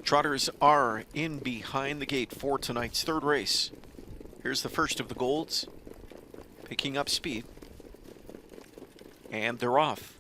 Trotters are in behind the gate for tonight's third race. Here's the first of the golds, picking up speed, and they're off.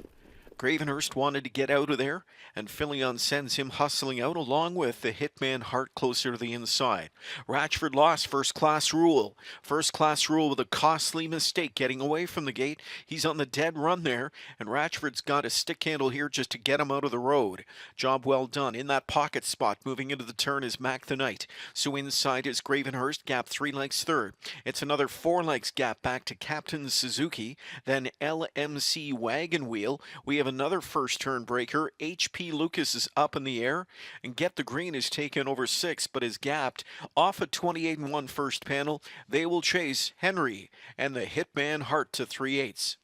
Gravenhurst wanted to get out of there, and Filion sends him hustling out along with the Hitman Hart closer to the inside. Ratchford lost first class rule. First class rule with a costly mistake getting away from the gate. He's on the dead run there, and Ratchford's got a stick handle here just to get him out of the road. Job well done. In that pocket spot, moving into the turn is Mac the Knight. So inside is Gravenhurst, gap 3 lengths third. It's another 4 lengths gap back to Captain Suzuki, then LMC Wagon Wheel. We have another first turn breaker. HP Lucas is up in the air, and Get the Green is taken over 6 but is gapped off a 28-1 first panel. They will chase Henry and the Hitman Hart to 3/8.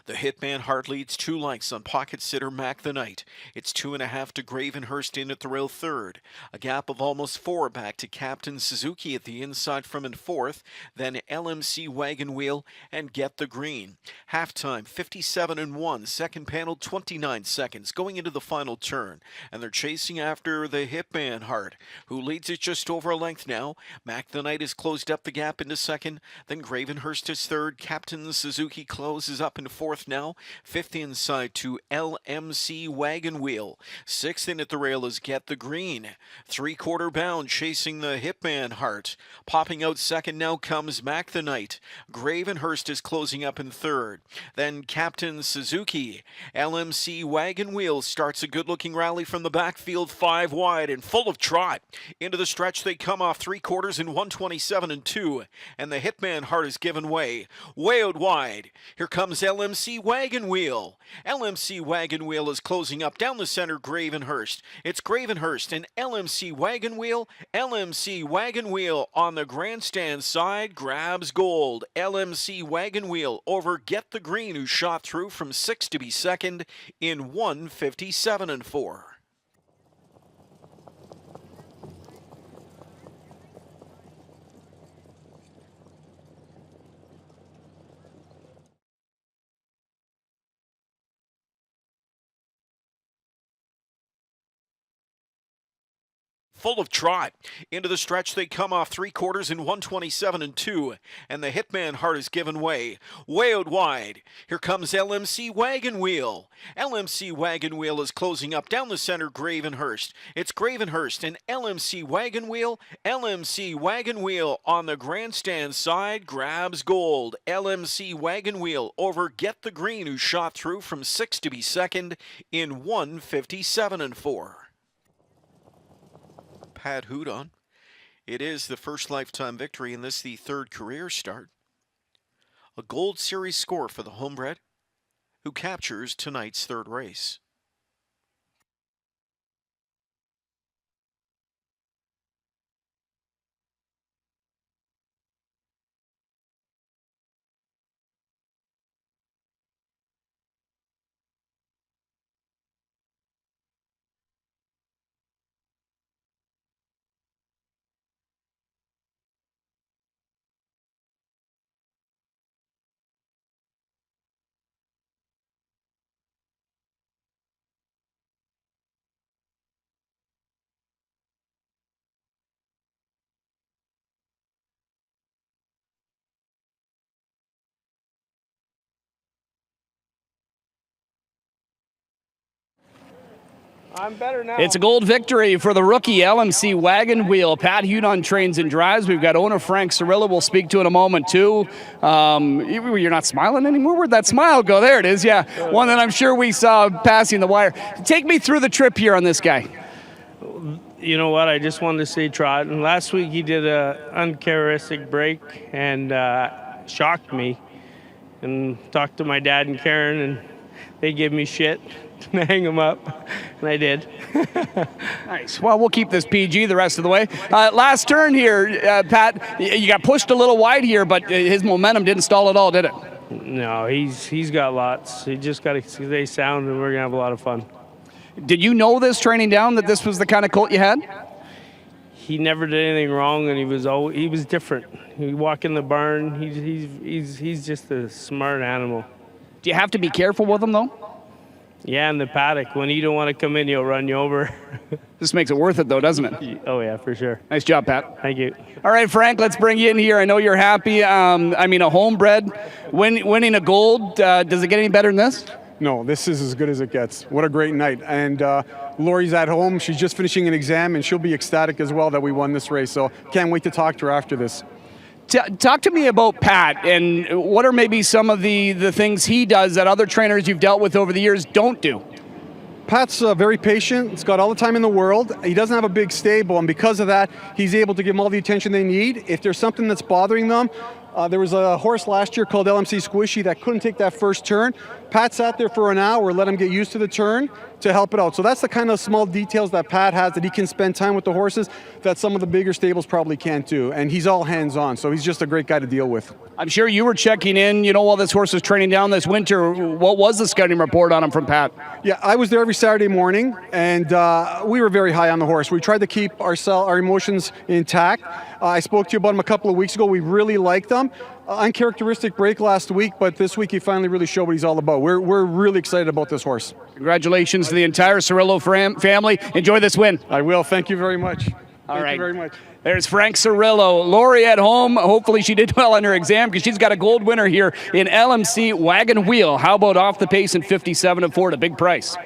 The Hitman Hart leads 2 lengths on pocket sitter Mac the Knight. It's 2.5 to Gravenhurst in at the rail third. A gap of almost 4 back to Captain Suzuki at the inside from in fourth. Then LMC Wagon Wheel and Get the Green. Halftime 57-1. Second panel 29 seconds going into the final turn. And they're chasing after the Hitman Hart, who leads it just over a length now. Mac the Knight has closed up the gap into second. Then Gravenhurst is third. Captain Suzuki closes up in fourth now. Fifth inside to LMC Wagon Wheel. Sixth in at the rail is Get the Green. 3/4 bound chasing the Hitman Hart. Popping out second now comes Mac the Knight. Gravenhurst is closing up in third. Then Captain Suzuki. LMC Wagon Wheel starts a good looking rally from the backfield, 5 wide and full of trot. Into the stretch they come off 3/4 in 127-2. And the Hitman Hart is given way. Way out wide. Here comes LMC Wagon Wheel. LMC Wagon Wheel is closing up down the center, Gravenhurst. It's Gravenhurst and LMC Wagon Wheel. LMC Wagon Wheel on the grandstand side grabs gold. LMC Wagon Wheel over Get the Green, who shot through from 6 to be second in 157-4. Full of trot. Into the stretch they come off 3/4 in 127-2. And the Hitman Hart is given way. Way out wide. Here comes LMC Wagon Wheel. LMC Wagon Wheel is closing up down the center, Gravenhurst. It's Gravenhurst and LMC Wagon Wheel. LMC Wagon Wheel on the grandstand side grabs gold. LMC Wagon Wheel over Get the Green, who shot through from 6 to be second in 157-4. Pat Hudon. It is the first lifetime victory and this the third career start. A Gold Series score for the homebred, who captures tonight's third race. I'm better now. It's a gold victory for the rookie LMC Wagon Wheel. Pat Hudon trains and drives. We've got owner Frank Cirillo. We'll speak to in a moment, too. You're not smiling anymore? Where'd that smile go? There it is, yeah. One that I'm sure we saw passing the wire. Take me through the trip here on this guy. You know what? I just wanted to say trot. And last week he did an uncharacteristic break and shocked me. And talked to my dad and Karen, and they gave me shit to hang him up, and I did. Nice. Well, we'll keep this PG the rest of the way. Last turn here, Pat, you got pushed a little wide here, but his momentum didn't stall at all, did it? No, he's got lots. He just got to stay sound, and we're going to have a lot of fun. Did you know this training down, that this was the kind of colt you had? He never did anything wrong, and he was different. He walk in the barn. He's just a smart animal. Do you have to be careful with him, though? Yeah, in the paddock. When you don't want to come in, he'll run you over. This makes it worth it, though, doesn't it? Oh, yeah, for sure. Nice job, Pat. Thank you. All right, Frank, let's bring you in here. I know you're happy. I mean, a homebred, winning a gold, does it get any better than this? No, this is as good as it gets. What a great night. And Lori's at home. She's just finishing an exam, and she'll be ecstatic as well that we won this race. So can't wait to talk to her after this. Talk to me about Pat, and what are maybe some of the things he does that other trainers you've dealt with over the years don't do? Pat's very patient. He's got all the time in the world. He doesn't have a big stable, and because of that, he's able to give them all the attention they need. If there's something that's bothering them, there was a horse last year called LMC Squishy that couldn't take that first turn. Pat sat there for an hour, let him get used to the turn to help it out. So that's the kind of small details that Pat has, that he can spend time with the horses that some of the bigger stables probably can't do. And he's all hands-on, so he's just a great guy to deal with. I'm sure you were checking in, while this horse was training down this winter. What was the scouting report on him from Pat? Yeah, I was there every Saturday morning, and we were very high on the horse. We tried to keep our emotions intact. I spoke to you about him a couple of weeks ago. We really liked him. Uncharacteristic break last week, but this week he finally really showed what he's all about. We're really excited about this horse. Congratulations to the entire Cirillo family. Enjoy this win. I will. Thank you very much. All right. Thank you very much. There's Frank Cirillo. Lori at home. Hopefully she did well on her exam because she's got a gold winner here in LMC Wagon Wheel. How about off the pace in 57 and 4 at a big price?